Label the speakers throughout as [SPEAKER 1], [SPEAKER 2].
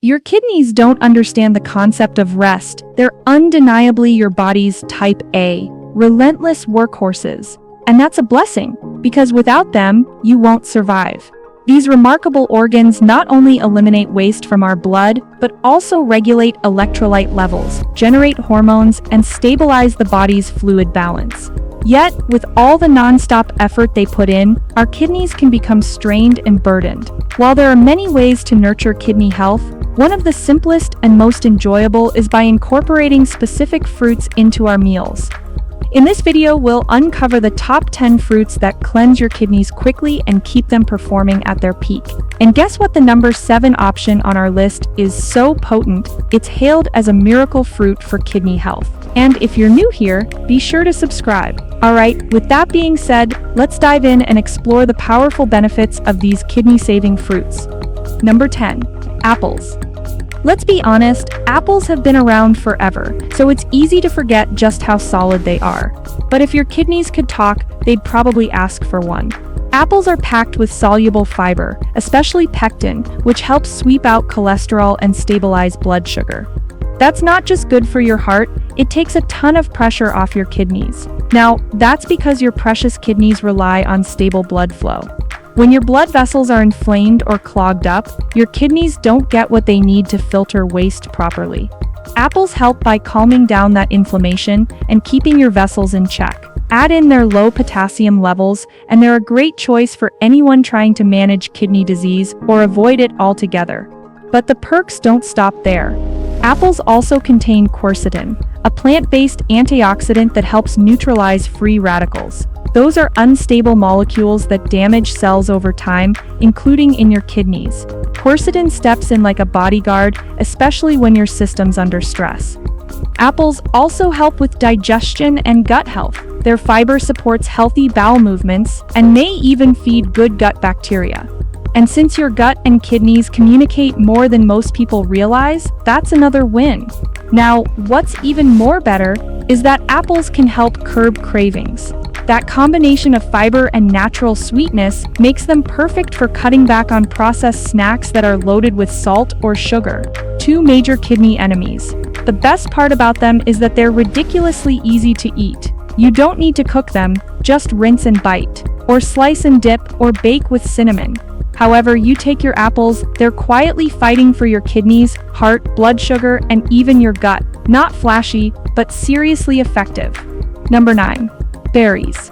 [SPEAKER 1] Your kidneys don't understand the concept of rest. They're undeniably your body's type A, relentless workhorses. And that's a blessing, because without them, you won't survive. These remarkable organs not only eliminate waste from our blood, but also regulate electrolyte levels, generate hormones, and stabilize the body's fluid balance. Yet, with all the non-stop effort they put in, our kidneys can become strained and burdened. While there are many ways to nurture kidney health, one of the simplest and most enjoyable is by incorporating specific fruits into our meals. In this video, we'll uncover the top 10 fruits that cleanse your kidneys quickly and keep them performing at their peak. And guess what? The number 7 option on our list is so potent, it's hailed as a miracle fruit for kidney health. And if you're new here, be sure to subscribe. Alright, with that being said, let's dive in and explore the powerful benefits of these kidney-saving fruits. Number 10. Apples. Let's be honest, apples have been around forever, so it's easy to forget just how solid they are. But if your kidneys could talk, they'd probably ask for one. Apples are packed with soluble fiber, especially pectin, which helps sweep out cholesterol and stabilize blood sugar. That's not just good for your heart, it takes a ton of pressure off your kidneys. Now, that's because your precious kidneys rely on stable blood flow. When your blood vessels are inflamed or clogged up, your kidneys don't get what they need to filter waste properly. Apples help by calming down that inflammation and keeping your vessels in check. Add in their low potassium levels, and they're a great choice for anyone trying to manage kidney disease or avoid it altogether. But the perks don't stop there. Apples also contain quercetin, a plant-based antioxidant that helps neutralize free radicals. Those are unstable molecules that damage cells over time, including in your kidneys. Quercetin steps in like a bodyguard, especially when your system's under stress. Apples also help with digestion and gut health. Their fiber supports healthy bowel movements and may even feed good gut bacteria. And since your gut and kidneys communicate more than most people realize, that's another win. Now, what's even more better is that apples can help curb cravings. That combination of fiber and natural sweetness makes them perfect for cutting back on processed snacks that are loaded with salt or sugar, 2 major kidney enemies. The best part about them is that they're ridiculously easy to eat. You don't need to cook them, just rinse and bite, or slice and dip, or bake with cinnamon. However you take your apples, they're quietly fighting for your kidneys, heart, blood sugar, and even your gut. Not flashy, but seriously effective. Number 9. Berries.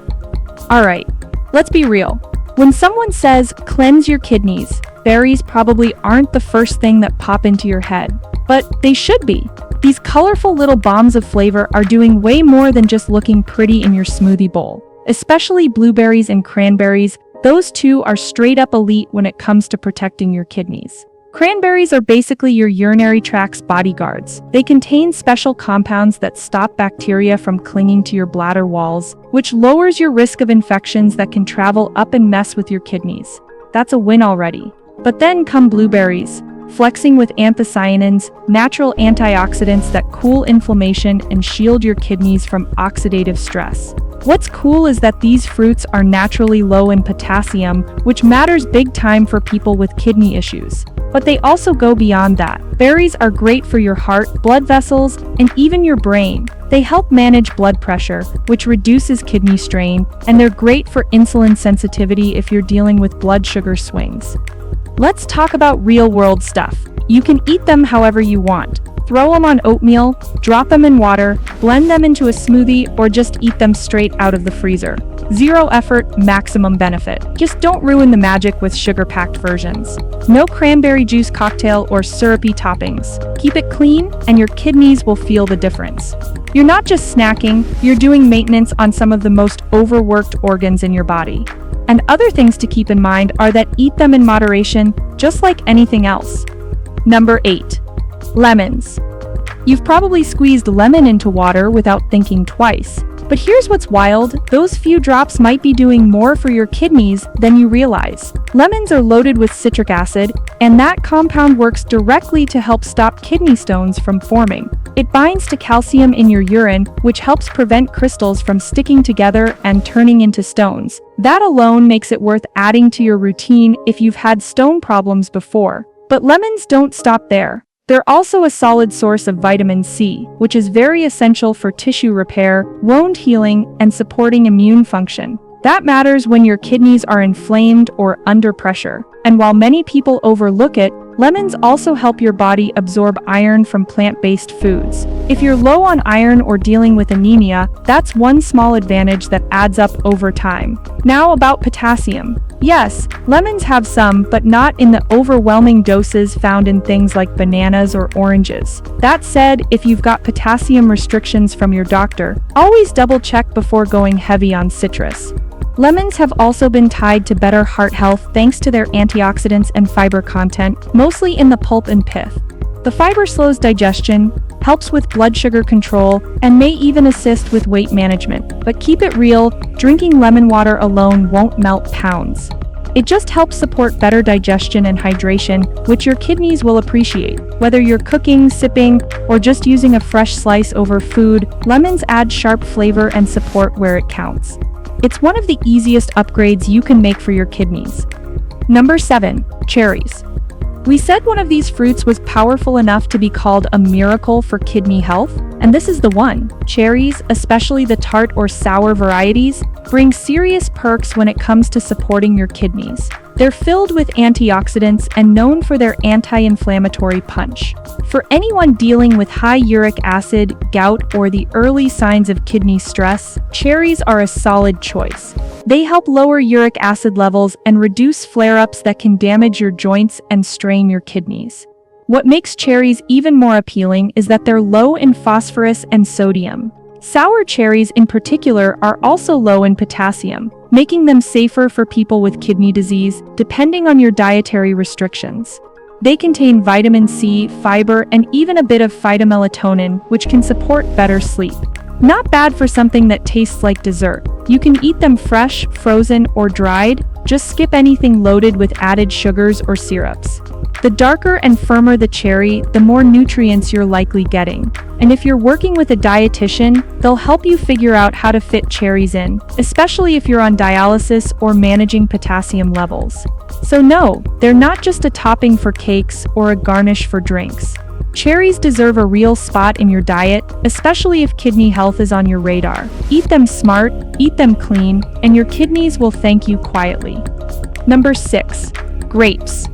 [SPEAKER 1] Alright, let's be real. When someone says, cleanse your kidneys, berries probably aren't the first thing that pop into your head. But they should be. These colorful little bombs of flavor are doing way more than just looking pretty in your smoothie bowl. Especially blueberries and cranberries, those two are straight up elite when it comes to protecting your kidneys. Cranberries are basically your urinary tract's bodyguards. They contain special compounds that stop bacteria from clinging to your bladder walls, which lowers your risk of infections that can travel up and mess with your kidneys. That's a win already. But then come blueberries, flexing with anthocyanins, natural antioxidants that cool inflammation and shield your kidneys from oxidative stress. What's cool is that these fruits are naturally low in potassium, which matters big time for people with kidney issues. But they also go beyond that. Berries are great for your heart, blood vessels, and even your brain. They help manage blood pressure, which reduces kidney strain, and they're great for insulin sensitivity if you're dealing with blood sugar swings. Let's talk about real-world stuff. You can eat them however you want. Throw them on oatmeal, drop them in water, blend them into a smoothie, or just eat them straight out of the freezer. Zero effort, maximum benefit. Just don't ruin the magic with sugar-packed versions. No cranberry juice cocktail or syrupy toppings. Keep it clean, and your kidneys will feel the difference. You're not just snacking, you're doing maintenance on some of the most overworked organs in your body. And other things to keep in mind are that eat them in moderation, just like anything else. Number 8. Lemons. You've probably squeezed lemon into water without thinking twice. But here's what's wild, those few drops might be doing more for your kidneys than you realize. Lemons are loaded with citric acid, and that compound works directly to help stop kidney stones from forming. It binds to calcium in your urine, which helps prevent crystals from sticking together and turning into stones. That alone makes it worth adding to your routine if you've had stone problems before. But lemons don't stop there. They're also a solid source of vitamin C, which is very essential for tissue repair, wound healing, and supporting immune function. That matters when your kidneys are inflamed or under pressure. And while many people overlook it, lemons also help your body absorb iron from plant-based foods. If you're low on iron or dealing with anemia, that's one small advantage that adds up over time. Now about potassium. Yes, lemons have some, but not in the overwhelming doses found in things like bananas or oranges. That said, if you've got potassium restrictions from your doctor, always double-check before going heavy on citrus. Lemons have also been tied to better heart health thanks to their antioxidants and fiber content, mostly in the pulp and pith. The fiber slows digestion, helps with blood sugar control, and may even assist with weight management. But keep it real, drinking lemon water alone won't melt pounds. It just helps support better digestion and hydration, which your kidneys will appreciate. Whether you're cooking, sipping, or just using a fresh slice over food, lemons add sharp flavor and support where it counts. It's one of the easiest upgrades you can make for your kidneys. Number 7. Cherries. We said one of these fruits was powerful enough to be called a miracle for kidney health, and this is the one. Cherries, especially the tart or sour varieties, bring serious perks when it comes to supporting your kidneys. They're filled with antioxidants and known for their anti-inflammatory punch. For anyone dealing with high uric acid, gout, or the early signs of kidney stress, cherries are a solid choice. They help lower uric acid levels and reduce flare-ups that can damage your joints and strain your kidneys. What makes cherries even more appealing is that they're low in phosphorus and sodium. Sour cherries in particular are also low in potassium, making them safer for people with kidney disease, depending on your dietary restrictions. They contain vitamin C, fiber, and even a bit of phytomelatonin, which can support better sleep. Not bad for something that tastes like dessert. You can eat them fresh, frozen, or dried. Just skip anything loaded with added sugars or syrups. The darker and firmer the cherry, the more nutrients you're likely getting. And if you're working with a dietitian, they'll help you figure out how to fit cherries in, especially if you're on dialysis or managing potassium levels. So no, they're not just a topping for cakes or a garnish for drinks. Cherries deserve a real spot in your diet, especially if kidney health is on your radar. Eat them smart, eat them clean, and your kidneys will thank you quietly. Number 6. Grapes.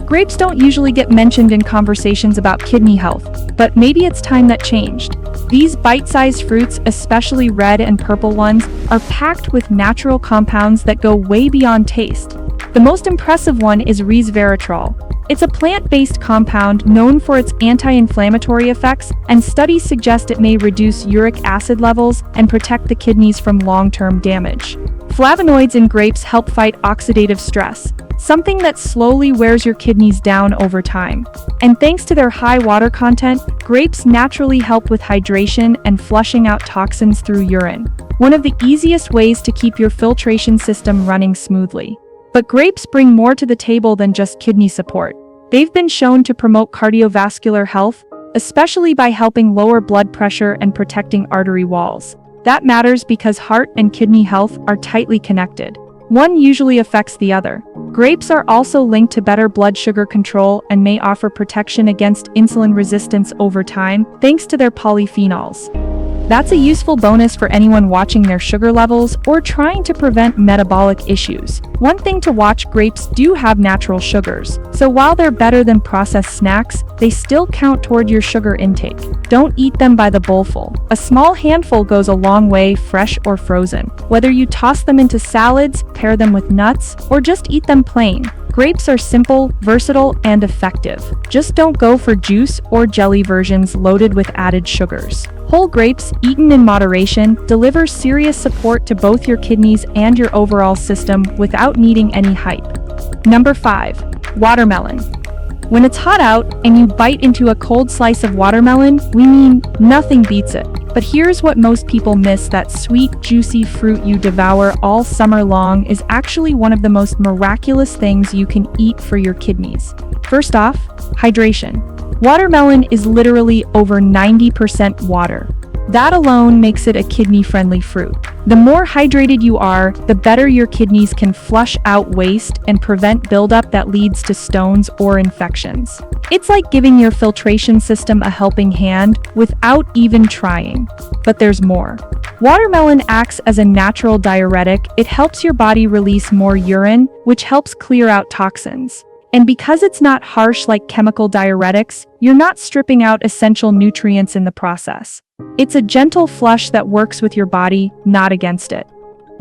[SPEAKER 1] Grapes don't usually get mentioned in conversations about kidney health, but maybe it's time that changed. These bite-sized fruits, especially red and purple ones, are packed with natural compounds that go way beyond taste. The most impressive one is resveratrol. It's a plant-based compound known for its anti-inflammatory effects, and studies suggest it may reduce uric acid levels and protect the kidneys from long-term damage. Flavonoids in grapes help fight oxidative stress, something that slowly wears your kidneys down over time. And thanks to their high water content, grapes naturally help with hydration and flushing out toxins through urine, one of the easiest ways to keep your filtration system running smoothly. But grapes bring more to the table than just kidney support. They've been shown to promote cardiovascular health, especially by helping lower blood pressure and protecting artery walls. That matters because heart and kidney health are tightly connected. One usually affects the other. Grapes are also linked to better blood sugar control and may offer protection against insulin resistance over time, thanks to their polyphenols. That's a useful bonus for anyone watching their sugar levels or trying to prevent metabolic issues. One thing to watch: grapes do have natural sugars, so while they're better than processed snacks, they still count toward your sugar intake. Don't eat them by the bowlful. A small handful goes a long way, fresh or frozen. Whether you toss them into salads, pair them with nuts, or just eat them plain, grapes are simple, versatile, and effective. Just don't go for juice or jelly versions loaded with added sugars. Whole grapes, eaten in moderation, deliver serious support to both your kidneys and your overall system without needing any hype. Number 5. Watermelon. When it's hot out and you bite into a cold slice of watermelon, we mean nothing beats it. But here's what most people miss: that sweet, juicy fruit you devour all summer long is actually one of the most miraculous things you can eat for your kidneys. First off, hydration. Watermelon is literally over 90% water. That alone makes it a kidney-friendly fruit. The more hydrated you are, the better your kidneys can flush out waste and prevent buildup that leads to stones or infections. It's like giving your filtration system a helping hand without even trying. But there's more. Watermelon acts as a natural diuretic. It helps your body release more urine, which helps clear out toxins. And because it's not harsh like chemical diuretics, you're not stripping out essential nutrients in the process. It's a gentle flush that works with your body, not against it.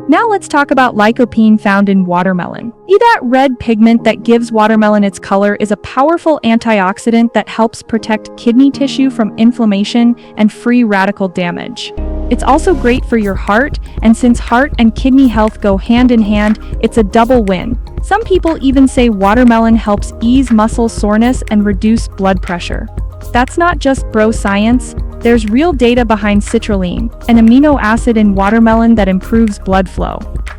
[SPEAKER 1] Now let's talk about lycopene found in watermelon. That red pigment that gives watermelon its color is a powerful antioxidant that helps protect kidney tissue from inflammation and free radical damage. It's also great for your heart, and since heart and kidney health go hand in hand, it's a double win. Some people even say watermelon helps ease muscle soreness and reduce blood pressure. That's not just bro science. There's real data behind citrulline, an amino acid in watermelon that improves blood flow.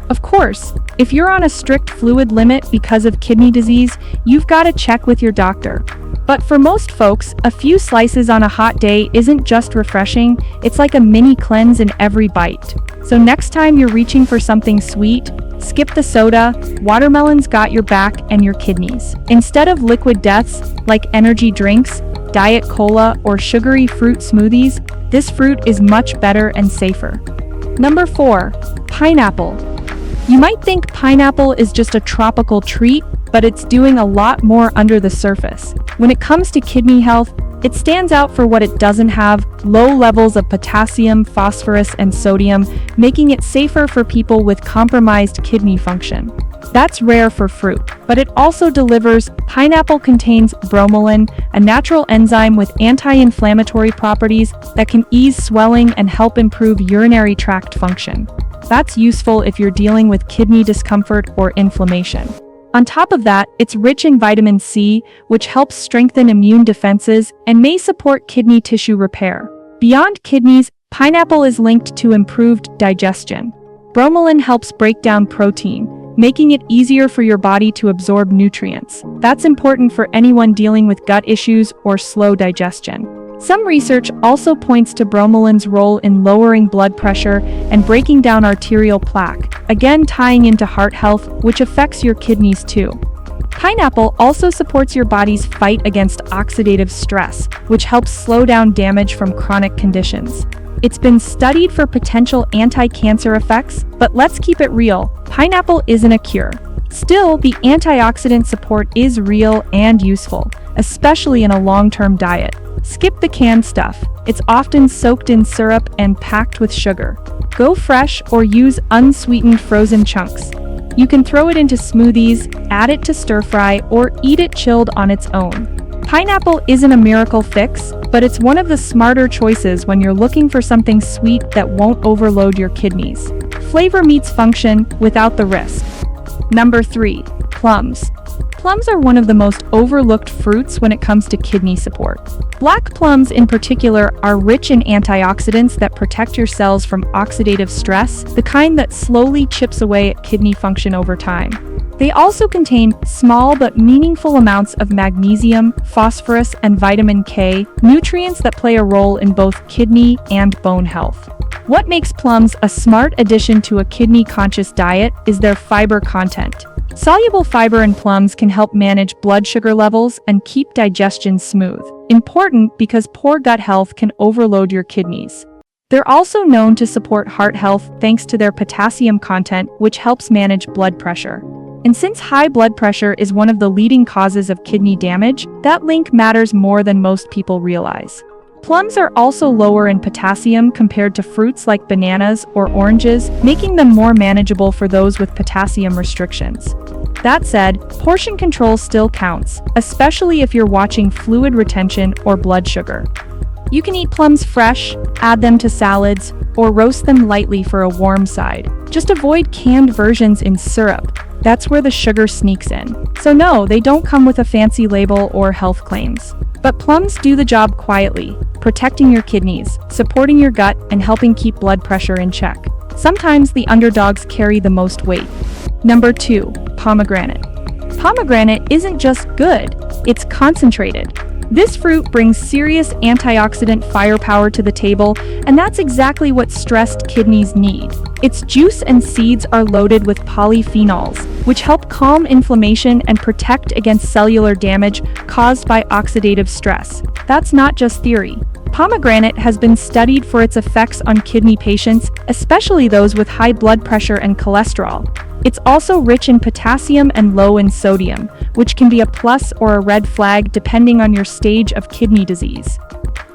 [SPEAKER 1] Of course, if you're on a strict fluid limit because of kidney disease, you've got to check with your doctor. But for most folks, a few slices on a hot day isn't just refreshing, it's like a mini cleanse in every bite. So next time you're reaching for something sweet, skip the soda. Watermelon's got your back and your kidneys. Instead of liquid deaths like energy drinks, diet cola, or sugary fruit smoothies, this fruit is much better and safer. Number 4. Pineapple. You might think pineapple is just a tropical treat, but it's doing a lot more under the surface. When it comes to kidney health, it stands out for what it doesn't have: low levels of potassium, phosphorus, and sodium, making it safer for people with compromised kidney function. That's rare for fruit, but it also delivers. Pineapple contains bromelain, a natural enzyme with anti-inflammatory properties that can ease swelling and help improve urinary tract function. That's useful if you're dealing with kidney discomfort or inflammation. On top of that, it's rich in vitamin C, which helps strengthen immune defenses and may support kidney tissue repair. Beyond kidneys, pineapple is linked to improved digestion. Bromelain helps break down protein, making it easier for your body to absorb nutrients. That's important for anyone dealing with gut issues or slow digestion. Some research also points to bromelain's role in lowering blood pressure and breaking down arterial plaque, again tying into heart health, which affects your kidneys too. Pineapple also supports your body's fight against oxidative stress, which helps slow down damage from chronic conditions. It's been studied for potential anti-cancer effects, but let's keep it real. Pineapple isn't a cure. Still, the antioxidant support is real and useful, especially in a long-term diet. Skip the canned stuff. It's often soaked in syrup and packed with sugar. Go fresh or use unsweetened frozen chunks. You can throw it into smoothies, add it to stir-fry, or eat it chilled on its own. Pineapple isn't a miracle fix, but it's one of the smarter choices when you're looking for something sweet that won't overload your kidneys. Flavor meets function without the risk. Number 3. Plums. Plums are one of the most overlooked fruits when it comes to kidney support. Black plums in particular are rich in antioxidants that protect your cells from oxidative stress, the kind that slowly chips away at kidney function over time. They also contain small but meaningful amounts of magnesium, phosphorus, and vitamin K, nutrients that play a role in both kidney and bone health. What makes plums a smart addition to a kidney-conscious diet is their fiber content. Soluble fiber in plums can help manage blood sugar levels and keep digestion smooth. Important because poor gut health can overload your kidneys. They're also known to support heart health thanks to their potassium content, which helps manage blood pressure. And since high blood pressure is one of the leading causes of kidney damage, that link matters more than most people realize. Plums are also lower in potassium compared to fruits like bananas or oranges, making them more manageable for those with potassium restrictions. That said, portion control still counts, especially if you're watching fluid retention or blood sugar. You can eat plums fresh, add them to salads, or roast them lightly for a warm side. Just avoid canned versions in syrup. That's where the sugar sneaks in. So no, they don't come with a fancy label or health claims. But plums do the job quietly, protecting your kidneys, supporting your gut, and helping keep blood pressure in check. Sometimes the underdogs carry the most weight. Number 2. Pomegranate. Pomegranate isn't just good, it's concentrated. This fruit brings serious antioxidant firepower to the table, and that's exactly what stressed kidneys need. Its juice and seeds are loaded with polyphenols, which help calm inflammation and protect against cellular damage caused by oxidative stress. That's not just theory. Pomegranate has been studied for its effects on kidney patients, especially those with high blood pressure and cholesterol. It's also rich in potassium and low in sodium, which can be a plus or a red flag depending on your stage of kidney disease.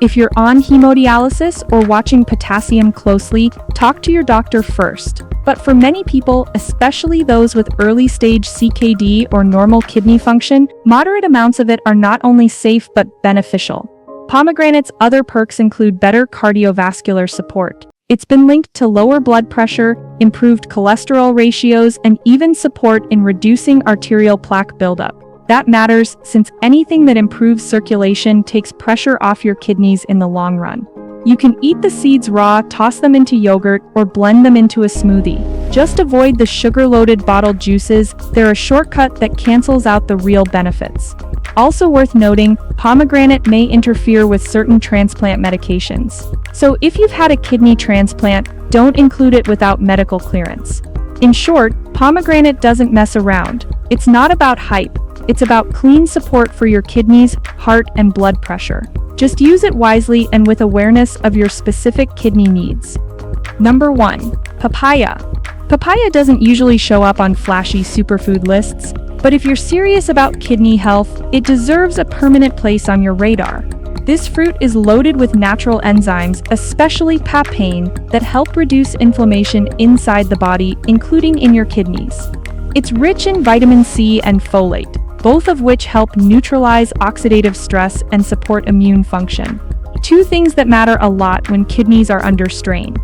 [SPEAKER 1] If you're on hemodialysis or watching potassium closely, talk to your doctor first. But for many people, especially those with early-stage CKD or normal kidney function, moderate amounts of it are not only safe but beneficial. Pomegranate's other perks include better cardiovascular support. It's been linked to lower blood pressure, improved cholesterol ratios, and even support in reducing arterial plaque buildup. That matters since anything that improves circulation takes pressure off your kidneys in the long run. You can eat the seeds raw, toss them into yogurt, or blend them into a smoothie. Just avoid the sugar-loaded bottled juices. They're a shortcut that cancels out the real benefits. Also worth noting, pomegranate may interfere with certain transplant medications. So if you've had a kidney transplant, don't include it without medical clearance. In short, pomegranate doesn't mess around. It's not about hype. It's about clean support for your kidneys, heart, and blood pressure. Just use it wisely and with awareness of your specific kidney needs. Number 1. Papaya. Papaya doesn't usually show up on flashy superfood lists, but if you're serious about kidney health, it deserves a permanent place on your radar. This fruit is loaded with natural enzymes, especially papain, that help reduce inflammation inside the body, including in your kidneys. It's rich in vitamin C and folate, both of which help neutralize oxidative stress and support immune function. Two things that matter a lot when kidneys are under strain.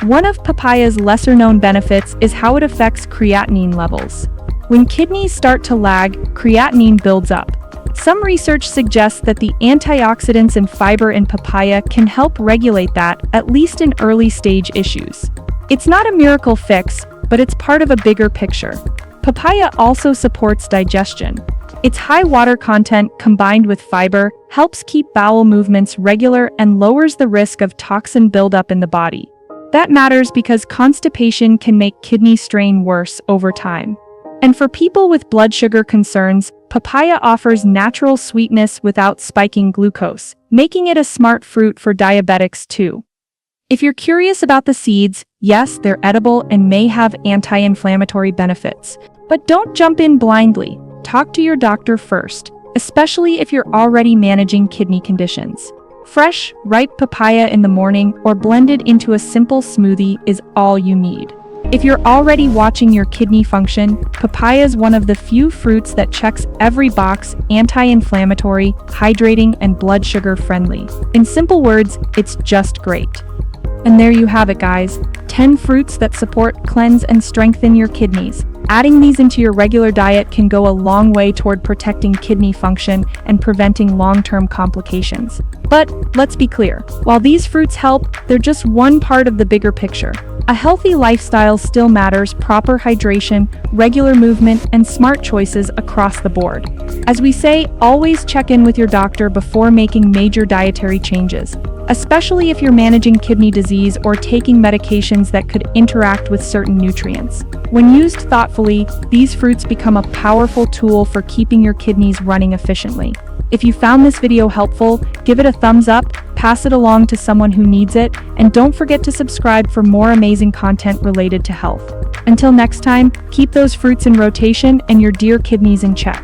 [SPEAKER 1] One of papaya's lesser-known benefits is how it affects creatinine levels. When kidneys start to lag, creatinine builds up. Some research suggests that the antioxidants and fiber in papaya can help regulate that, at least in early-stage issues. It's not a miracle fix, but it's part of a bigger picture. Papaya also supports digestion. Its high water content combined with fiber helps keep bowel movements regular and lowers the risk of toxin buildup in the body. That matters because constipation can make kidney strain worse over time. And for people with blood sugar concerns, papaya offers natural sweetness without spiking glucose, making it a smart fruit for diabetics too. If you're curious about the seeds, yes, they're edible and may have anti-inflammatory benefits. But don't jump in blindly. Talk to your doctor first, especially if you're already managing kidney conditions. Fresh, ripe papaya in the morning or blended into a simple smoothie is all you need. If you're already watching your kidney function, papaya is one of the few fruits that checks every box: anti-inflammatory, hydrating, and blood sugar friendly. In simple words, it's just great. And there you have it, guys. 10 fruits that support, cleanse, and strengthen your kidneys. Adding these into your regular diet can go a long way toward protecting kidney function and preventing long-term complications. But let's be clear, while these fruits help, they're just one part of the bigger picture. A healthy lifestyle still matters: proper hydration, regular movement, and smart choices across the board. As we say, always check in with your doctor before making major dietary changes, especially if you're managing kidney disease or taking medications that could interact with certain nutrients. When used thoughtfully, these fruits become a powerful tool for keeping your kidneys running efficiently. If you found this video helpful, give it a thumbs up, pass it along to someone who needs it, and don't forget to subscribe for more amazing content related to health. Until next time, keep those fruits in rotation and your dear kidneys in check.